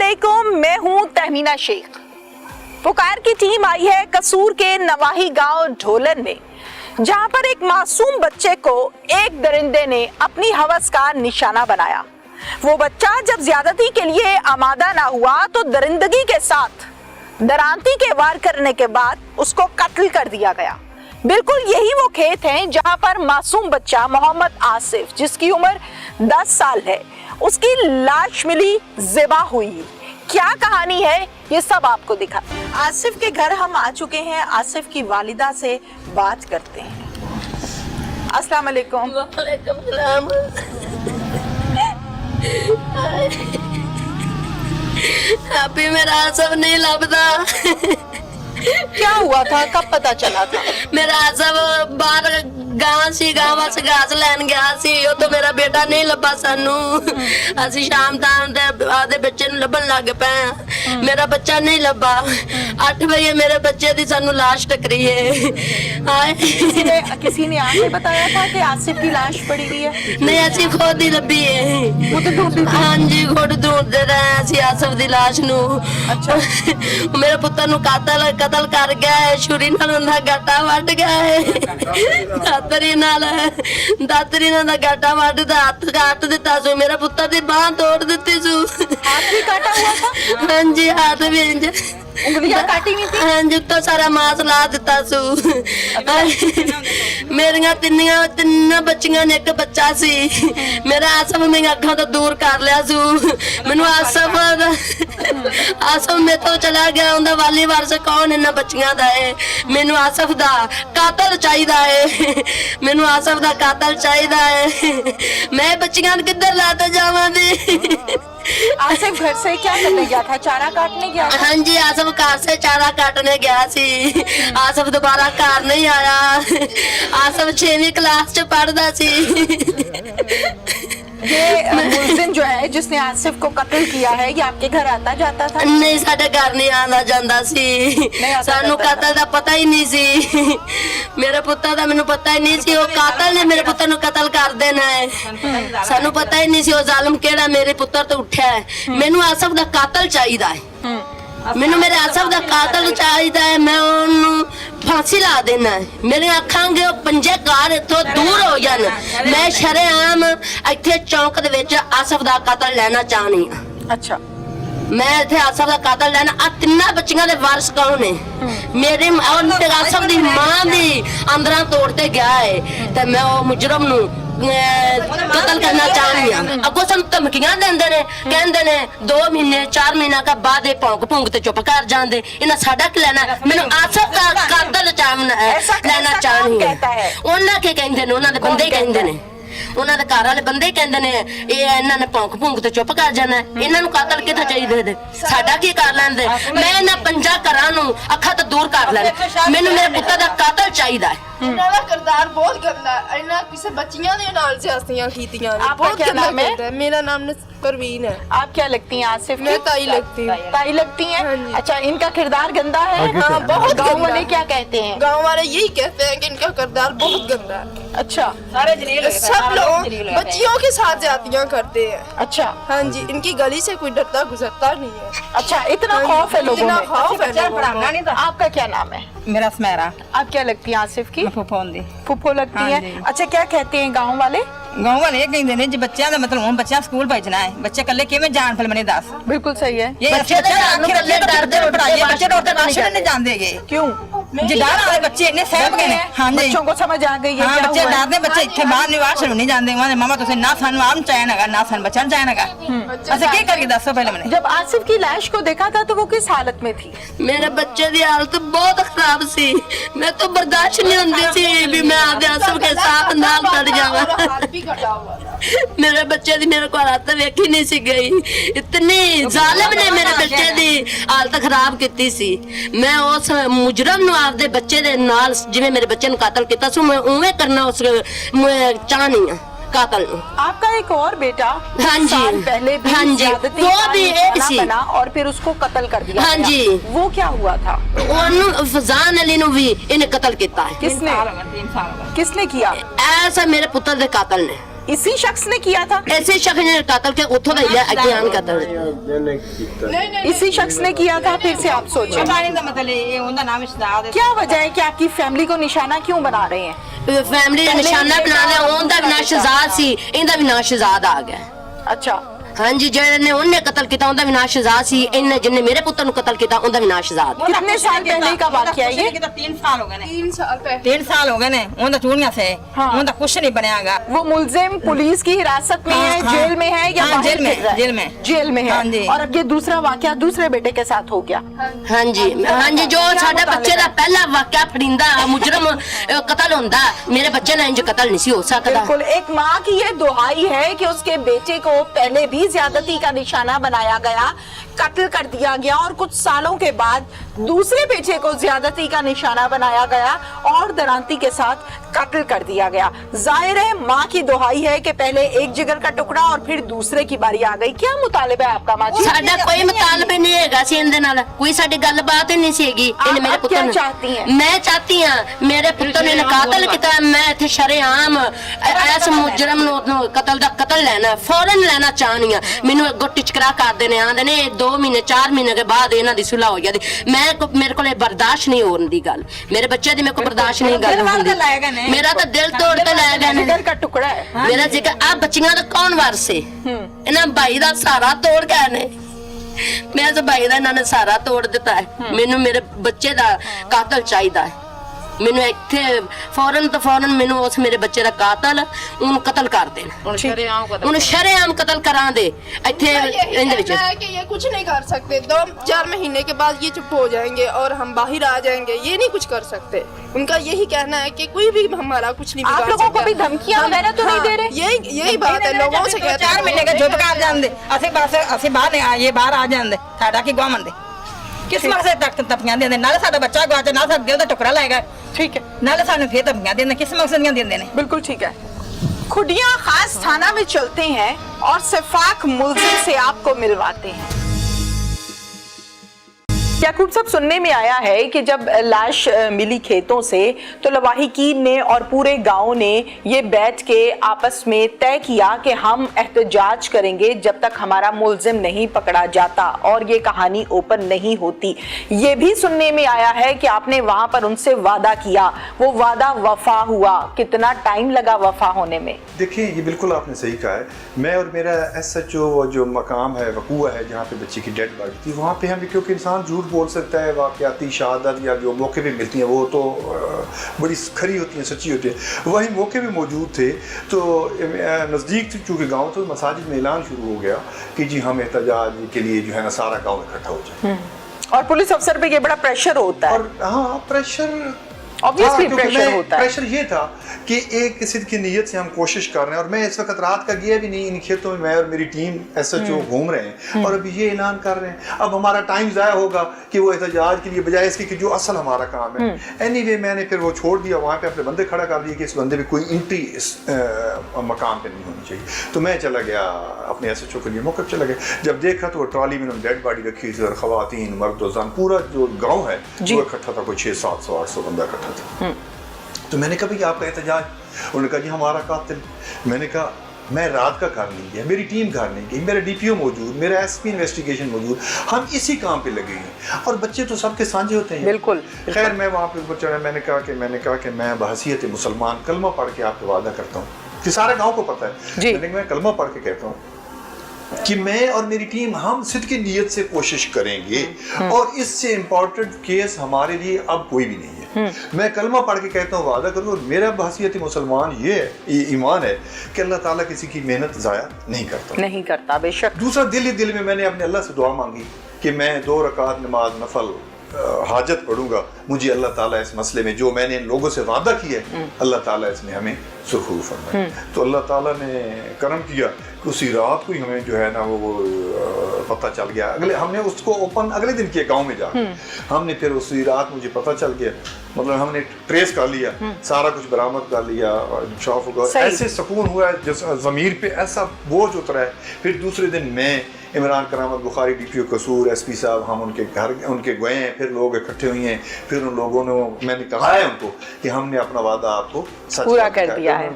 अस्सलामुअलैकुम, मैं हूं तहमीना शेख। पुकार की टीम आई है कसूर के नवाही गांव ढोलन में, जहां पर एक मासूम बच्चे को एक दरिंदे ने अपनी हवस का निशाना बनाया। वो बच्चा जब ज्यादती के लिए आमादा ना हुआ तो दरिंदगी के साथ दरांती के वार करने के बाद उसको कत्ल कर दिया गया। बिल्कुल यही वो खेत हैं जहां पर मासूम बच्चा मोहम्मद आसिफ, जिसकी उम्र 10 साल है, उसकी लाश मिली ज़िबा हुई। क्या कहानी है ये सब आपको दिखा। आसिफ के घर हम आ चुके हैं, आसिफ की वालिदा से बात करते हैं। अस्सलाम वालेकुम। वालेकुम सलाम। अभी मेरा आसफ नहीं लभदा। क्या हुआ था, कब पता चला था? मेरा आसफ बाहर गांव से घास लैन गया सी, ਉਹ ਤੋਂ ਮੇਰਾ ਬੇਟਾ ਨਹੀਂ ਲੱਭਾ ਸਾਨੂੰ। ਅਸੀਂ ਸ਼ਾਮ ਟਾਈਮ ਤੇ ਆਦੇ ਬੱਚੇ ਨੂੰ ਲੱਭਣ ਲੱਗ ਪਏ। ਮੇਰਾ ਬੱਚਾ ਨਹੀਂ ਲੱਭਾ। 8 ਵਜੇ ਮੇਰੇ ਬੱਚੇ ਦੀ ਸਾਨੂੰ ਲਾਸ਼ टकरी है। किसी ने आके बताया था कि आसिफ की लाश पड़ी हुई है? नहीं, ਅਸੀਂ खुद ही ਲੱਭੀ है। हाँ जी, खुद ढूंढते रहे ਅਸੀਂ ਆਸਫ ਦੀ ਲਾਸ਼ ਨੂੰ। अच्छा। ਮੇਰੇ ਪੁੱਤਰ ਨੂੰ ਕਤਲ ਕਰ ਗਿਆ ਹੈ, ਛੁਰੀ ਨਾਲ ਉਹਦਾ ਗਾਟਾ ਵੱਢ ਗਿਆ ਹੈ। ਦਾਤਰੀ ਨਾਲ ਦਾ ਗਾਟਾ ਵੱਢਦਾ ਹੱਥ ਕੱਟ ਦਿੱਤਾ ਸੂ। ਮੇਰਾ ਪੁੱਤਰ ਦੀ ਬਾਂਹ ਤੋੜ ਦਿੱਤੀ ਸੂ। हाथ भी काटा हुआ था? हाँ जी, हाथ भी इंज उंगलियां काटी हुई थी? हाँ जी, तो सारा मांस ला ਦਿੱਤਾ ਸੂ। ਮੇਰੀਆਂ ਤਿੰਨ ਬੱਚੀਆਂ ਨੇ, ਇੱਕ ਬੱਚਾ ਸੀ। ਮੇਰਾ ਆਸਫ ਮੇਰੀਆਂ ਅੱਖਾਂ ਤੋਂ ਦੂਰ ਕਰ ਲਿਆ ਸੂ। ਮੈਨੂੰ ਆਸਫ ਮੇਰੇ ਤੋਂ ਚਲਾ ਗਿਆ। ਉਹਦਾ ਵਾਲੀ ਵਾਰਸ ਕੌਣ ਇਹਨਾਂ ਬੱਚੀਆਂ ਦਾ ਹੈ? ਮੈਨੂੰ ਆਸਫ ਦਾ ਕਾਤਲ ਚਾਹੀਦਾ ਹੈ। ਮੈਨੂੰ ਆਸਫ ਦਾ ਕਾਤਲ ਚਾਹੀਦਾ ਹੈ। ਮੈਂ ਬੱਚੀਆਂ ਕਿੱਧਰ ਲਾਤੇ ਜਾਵਾਂਗੀ? आसिफ घर से क्या करने गया था? चारा काटने गया था? हाँ जी, आसफ कार से चारा काटने गया सी। आसफ दोबारा कार नहीं आया। आसफ 6वीं क्लास च पढ़दा सी। ये मुलजिम जो है जिसने आसिफ को कत्ल किया है, ये आपके घर आता जाता था? नहीं, साडे घर नहीं आंदा जांदा सी। सानू कातल दा पता ही नहीं सी। मेरे पुत्तर दा मैनू पता ही नहीं सी। वो कातल ने मेरे पुत्तर नू कत्ल कर देना है। सानू पता ही नहीं सी वो जालिम केड़ा मेरे पुत्तर तो उठा है। मैनू आसफ दा कातल चाहिदा है। मैनू मेरे आसफ दा कातल चाहिदा है। मैं ओनू फांसी ला देना है। मेरे आखांगे पंजे कार इथों दूर हो जान। मैं शरेआम इत्थे चौक दे विच आसफ दा कातल लेना चाहनी हां। अच्छा। मैं इत्थे आसफ दा कातल लेना। आ तिन्ना बच्चियां दे वारिस कौन है? मेरे आसफ दी मां दी अंदरां तोड़ते गया है ते मैं ओ मुजरम नू कतल करना चाहनी हूं। अगो सन धमकियां देंदे ने, कहंदे ने 2 महीने 4 महीना का बाद भौंक ते चुप कर जांदे। इन्हां साडा की लेना? मैनू आसफ दा कातल लेना चाहनी है। उन्हां के कहंदे ने, उन्हां दे बंदे ही कहंदे ने, उन्हां दे घर वाले बंदे ही कहंदे ने ये इन्हां ने भौंक ते चुप कर जाना। इन्हां नू कातल किथे चाहिदे दे? साडा की कर लैंदे? मैं इन्हां 5 घरां नू अखां तो दूर कर लैंदे। मैनू मेरे पुत्तर दा कातल चाहिदा है। ਇਹਨਾਂ ਦਾ ਕਿਰਦਾਰ ਬਹੁਤ ਗੰਦਾ ਹੈ। ਇਹਨਾਂ ਕਿਸੇ ਬੱਚੀਆਂ ਦੇ ਨਾਲ ਸਿਆਸਤੀਆਂ ਕੀਤੀਆਂ ਨੇ। आपका क्या नाम है? मेरा नाम परवीन है। आप क्या लगती हैं आसिफ की? मैं ताई लगती हूँ। ताई लगती हैं? हाँ जी। अच्छा, इनका किरदार गंदा है? हाँ, बहुत गाँव गंदा। वाले क्या कहते हैं? गाँव वाले यही कहते हैं कि इनका किरदार बहुत गंदा है। अच्छा। सब लोग बच्चियों के साथ ज्यादतियाँ करते हैं। अच्छा। हाँ जी, इनकी गली से कोई डरता गुजरता नहीं है। अच्छा, इतना खौफ है लोगों इतना में? खौफ है लोगों को। आपका क्या नाम है? मेरा स्मैरा। आप क्या लगती हैं आसिफ की? फुफोंदी। फुफो लगती हाँ है? जी। अच्छा, क्या कहते हैं गाँव वाले? गाँव वाले ये कहते हैं जी बच्चों का मतलब हम बच्चा स्कूल भेजना है, बच्चे कल्ले किवें जान फिर मैंने दस। बिल्कुल सही है। ये बच्चे बच्चे डॉक्टर राशन नहीं जानदेगे। क्यों? जी डर वाले बच्चे इन्ने सहम गए हैं। हाँ जी, बच्चों को समझ आ गई है हाँ क्या बच्चे हुआ है? डरते, बच्चे इत्थे बाहर निवास नहीं जानते। वहां मामा तुसे ना सानू आम चैन है ना सान बच्चा चैन है। अच्छा क्या करके दसो पहले मैंने? जब आसिफ की लाश को देखा था तो वो किस हालत में थी? मेरे बच्चे की हालत बहुत खराब सी। मैं तो बर्दाश्त नहीं होती सी भी मैं आपके आसफ के साथ नाल लड़ जावा। हाथ भी कटा हुआ था। मेरे बच्चे दी मेरे को हालत वेखी नहीं सी गई। इतनी जालिम ने मेरे बच्चे दी हालत खराब की सी। मैं उस मुजरम नू आपदे बच्चे दे नाल जिवें मेरे बच्चे नू कातल कीता सो मैं उवें करना उस चाहनी हां कातल नू। आपका एक और बेटा हाँ जी। साल पहले भी हाँ जी। ज्यादती वो का भी निशाना ऐसी। बना और फिर उसको कत्ल कर दिया हाँ गया। जी। वो क्या हुआ था? ओनू फजान अली नू भी इन्हें कत्ल कीता है। किसने? 3 साल किसने किया? ऐसा मेरे पुत्र दे कातल ने। इसी शख्स ने किया था? ਐਸੇ ਸ਼ਖਸ ਨੇ ਕਾਤਲ ਕੇ ਉੱਥੋਂ ਦਾ ਹੀ ਅੱਗੇ ਆਣ ਕਾਤਲ नहीं नहीं इसी शख्स ने किया था। फिर से आप सोचें ਪਤਾ ਨਹੀਂ ਦਾ ਮਤਲਬ ਇਹ ਉਹਦਾ ਨਾਮ ਇਸ਼ਤਾਦ क्या वजह है कि आपकी फैमिली को निशाना क्यों बना रहे हैं? ਫੈਮਿਲੀ ਦਾ ਨਿਸ਼ਾਨਾ ਬਣਾ ਲਿਆ ਉਹਦਾ ਵੀ ਨਾਂ ਸ਼ਹਜ਼ਾਦ ਸੀ ਇਹਦਾ ਵੀ ਨਾਂ ਸ਼ਹਜ਼ਾਦ ਆ ਗਿਆ अच्छा, ਹਾਂਜੀ ਜਿਹੜੇ ਨੇ ਉਹਨੇ ਕਤਲ ਕੀਤਾ ਉਹਦਾ ਵੀ ਨਾਂ ਸ਼ਹਜ਼ਾਦ ਸੀ ਇਹਨੇ ਜਿਹਨੇ ਮੇਰੇ ਪੁੱਤਰ ਨੂੰ ਕਤਲ ਕੀਤਾ ਉਹਦਾ ਵੀ ਨਾਂ ਸ਼ਹਜ਼ਾਦ कितने साल पहले का वाकया है ये? 3 ਸਾਲ ਹੋ ਗਏ ਨੇ 3 साल पहले 3 ਸਾल ਹੋ ਗਏ ਨੇ ਉਹਦਾ ਚੂੜੀਆਂ ਸੇ हाँ। ਉਹਦਾ ਕੁਛ ਨਹੀਂ ਬਣਿਆਗਾ वो मुलजिम पुलिस की हिरासत में हाँ, है, हाँ। जेल में है या हाँ, बाहर जेल में, फिर रहा है? जेल में। जेल में है। हाँ जी। और अब ये दूसरा वाकया दूसरे बेटे के साथ हो गया। ਹਾਂਜੀ ਹਾਂਜੀ ਜੋ ਸਾਡੇ ਬੱਚੇ ਦਾ ਪਹਿਲਾ ਵਾਕਿਆ ਫੜਿੰਦਾ ਮੁਜਰਮ ਕਤਲ ਹੁੰਦਾ ਮੇਰੇ ਬੱਚੇ ਨਾਲ ਇੰਜ ਕਤਲ ਨਹੀਂ ਸੀ ਹੋ ਸਕਦਾ बिल्कुल, एक माँ की ये दुहाई है कि उसके बेटे को पहले भी ज्यादती का निशाना बनाया गया, कत्ल कर दिया गया और कुछ सालों के बाद दूसरे बेटे को ज्यादती का निशाना बनाया गया और दरांती के साथ कत्ल कर दिया गया। जाहिर है माँ की दुहाई है कि पहले एक जिगर का टुकड़ा और फिर दूसरे की बारी आ गई। क्या मुतालिबा है आपका माँ जी? ਸਾਡਾ ਕੋਈ ਮੁਤਾਲਬਾ ਨਹੀਂ ਹੈਗਾ ਸੀ ਇਹਦੇ ਨਾਲ ਕੋਈ ਸਾਡੀ ਗੱਲਬਾਤ ਹੀ ਨਹੀਂ ਸੀਗੀ ਇਹਨੇ ਮੇਰੇ आप ਪੁੱਤਰ क्या ਨੂੰ चाहती हैं? ਮੈਂ ਚਾਹਤੀ ਹਾਂ ਮੇਰੇ ਪੁੱਤਰ ਨੇ ਕਾਤਲ ਕੀਤਾ ਮੈਂ ਇੱਥੇ ਸ਼ਰੇਆਮ ਐਸ ਮੁਜਰਮ ਨੂੰ ਉਹਨੂੰ ਕਤਲ ਦਾ ਕਤਲ ਲੈਣਾ ਫੌਰਨ ਲੈਣਾ ਚਾਹਨੀ ਆ ਮੈਨੂੰ ਅੱਗੋਂ ਟਿਚਕਰਾ ਕਰਦੇ ਨੇ ਆਂਦੇ ਨੇ 2 ਮਹੀਨੇ 4 ਮਹੀਨੇ ਦੇ ਬਾਅਦ ਇਹਨਾਂ ਦੀ ਸੁਲ੍ਹਾ ਹੋ ਜਾਂਦੀ ਮੇਰੇ ਕੋਲੇ ਬਰਦਾਸ਼ਤ ਨਹੀਂ ਹੋਣ ਦੀ ਗੱਲ ਮੇਰੇ ਬੱਚੇ ਦੀ ਮੇਰੇ ਕੋਲ ਬਰਦਾਸ਼ਤ ਨਹੀਂ ਗੱਲ ਹੁੰਦੀ ਮੇਰਾ ਤਾਂ ਦਿਲ ਤੋੜ ਕੇ ਲੈ ਗਏ ਨੇ जिगर का टुकड़ा है। ਮੇਰਾ ਜਿਗਰ ਆ ਬੱਚੀਆਂ ਦਾ ਕੌਣ ਵਾਰਸ ਹੈ ਇਹਨਾਂ ਭਾਈ ਦਾ ਸਹਾਰਾ ਤੋੜ ਗਏ ਨੇ ਮੇਰੇ ਤਾਂ ਭਾਈ ਦਾ ਇਹਨਾਂ ਨੇ ਸਹਾਰਾ ਤੋੜ ਦਿੱਤਾ ਹੈ ਮੈਨੂੰ ਮੇਰੇ ਬੱਚੇ ਦਾ ਕਾਤਲ ਚਾਹੀਦਾ ਹੈ ਮੈਨੂੰ ਇੱਥੇ ਫੌਰਨ ਤੋਂ ਫੌਰਨ ਮੈਨੂੰ ਉਸ ਮੇਰੇ ਬੱਚੇ ਦਾ ਕਾਤਲ ਉਹਨੂੰ ਕਤਲ ਕਰ ਦੇਣ ਉਹਨੂੰ ਸ਼ਰੇਆਮ ਕਤਲ ਕਰਾਂ ਦੇ ਇੱਥੇ ये ਇਹਦੇ ਵਿੱਚ कहना है कि ये कुछ नहीं कर सकते 2-4 महीने के बाद ये चुप हो जाएंगे और हम बाहर आ जाएंगे ये नहीं कुछ कर सकते उनका यही कहना है कि कोई भी हमारा कुछ नहीं आप बिगाड़ लोगों को सकता। भी धमकियां हम- वगैरह तो नहीं दे रहे? यही बात है लोगों से कहते 4 ਮਹੀਨੇ ਕੇ ਚੁੱਪ ਕਰ ਜਾਂਦੇ ਅਸੀਂ ਬਾਹਰ ਨਹੀਂ ਆਏ ਬਾਹਰ ਆ ਜਾਂਦੇ ਸਾਡਾ ਕੀ ਗਵਾਮੰਦੇ ਕਿਸ ਮਕਸਦ ਤੱਕ ਧਮਕੀਆਂ ਦਿੰਦੇ ਨਾਲ ਸਾਡਾ ਬੱਚਾ ਗਵਾਚ ਨਾਲ ਸਾਡਾ ਦਿਲ ਦਾ ਟੁਕੜਾ ਲਾਏਗਾ ठीक है, ਨਾਲ ਸਾਨੂੰ ਫੇਰ ਧਮਕੀਆਂ ਦਿੰਦੇ ਕਿਸ ਮਕਸਦ ਦੀਆਂ ਦਿੰਦੇ ਨੇ बिल्कुल ठीक है। खुडिया खास थाना में चलते हैं और सिफाक मुलजिम से आपको मिलवाते हैं। याकूब साहब, सुनने में आया है कि जब लाश मिली खेतों से तो लवाहिकीन ने और पूरे गांव ने ये बैठ के आपस में तय किया कि हम एहतजाज करेंगे जब तक हमारा मुलजिम नहीं पकड़ा जाता और ये कहानी ओपन नहीं होती। ये भी सुनने में आया है कि आपने वहां पर उनसे वादा किया, वो वादा वफा हुआ। कितना टाइम लगा वफा होने में? देखिए, ये बिल्कुल आपने सही कहा है। मैं और मेरा SHO जो मकाम है वकूआ है जहाँ पे बच्चे की डेड बॉडी थी वहाँ पे हम क्योंकि इंसान झूठ बोल सकता है वाक़याती शहादत या जो मौके पे मिलती हैं वो तो बड़ी खरी होती हैं, सच्ची होती है। वही मौके पे मौजूद थे तो नज़दीक चूँकि गाँव तो मसाजिद में ऐलान शुरू हो गया कि जी हम एहतजाज के लिए जो है ना सारा गाँव इकट्ठा हो जाए। और पुलिस अफसर पे ये बड़ा प्रेशर होता है। और हाँ, प्रेशर Obviously प्रेशर होता है। प्रेशर ये था कि एक किसी की नीयत से हम कोशिश कर रहे हैं और मैं इस वक्त रात का गया भी नहीं इन खेतों में, मैं और मेरी टीम SHO घूम रहे हैं और अभी ये ऐलान कर रहे हैं। अब हमारा टाइम ज़ाया होगा कि वो एहतजाज के लिए बजाय इसके कि जो असल हमारा काम है। एनीवे मैंने फिर वो छोड़ दिया, वहाँ पे अपने बंदे खड़ा कर दिए कि इस बंदे में कोई एंट्री इस मकाम पे नहीं होनी चाहिए। तो मैं चला गया अपने SHO के लिए मौक़िफ़ चला गया। जब देखा तो वो ट्रॉली में डेड बॉडी रखी थी और ख़वातीन मर्द और ज़ान पूरा जो गाँव है वो इकट्ठा था, कोई 600-700-800 बंदा इकट्ठा था। तो मैंने कहा भाई आपका एहतजाज, उन्होंने कहा जी हमारा कातिल। मैंने कहा मैं रात का घर नहीं गया, मेरी टीम घर नहीं गई, मेरा DPO मौजूद, मेरा SP इन्वेस्टिगेशन मौजूद, हम इसी काम पे लगे हैं और बच्चे तो सबके साझे होते हैं। बिल्कुल। खैर मैं वहाँ पे ऊपर चढ़ा, मैंने कहा कि मैं बहसीयत मुसलमान कलमा पढ़ के आपको वादा करता हूँ कि सारे गाँव को पता है, लेकिन मैं कलमा पढ़ के कहता हूँ कि मैं और मेरी टीम हम सिद्ध की नीयत से कोशिश करेंगे और इससे इम्पोर्टेंट केस हमारे लिए अब कोई भी नहीं है। मैं कलमा पढ़ के कहता हूँ, वादा करूँ, मेरा बहसीयत मुसलमान ये ईमान है कि अल्लाह ताला किसी की मेहनत ज़ाया नहीं करता। बेशक। दूसरा दिल में मैंने अपने अल्लाह से दुआ मांगी कि मैं 2 रकात नमाज नफल हाजत पढ़ूंगा, मुझे अल्लाह ताला इस मसले में जो मैंने इन लोगों से वादा किया है अल्लाह ताला इसमें हमें सुरखरू फरमाए। तो अल्लाह ताला ने करम किया कि उसी रात को ही हमें जो है ना वो पता चल गया। हमने उसको ओपन अगले दिन किया गांव में जाकर, हमने फिर उसी रात मुझे पता चल गया, मतलब हमने ट्रेस कर लिया, सारा कुछ बरामद कर लिया और इंसाफ होगा। ऐसे सुकून हुआ है जिस ज़मीर पे ऐसा बोझ उतरा है। फिर दूसरे दिन मैं, इमरान करामत बुखारी, DPO कसूर, SP साहब, हम उनके घर उनके गए हैं, फिर लोग इकट्ठे हुए हैं, फिर उन लोगों ने, मैंने कहा है उनको कि हमने अपना वादा आपको सच पूरा कर दिया है।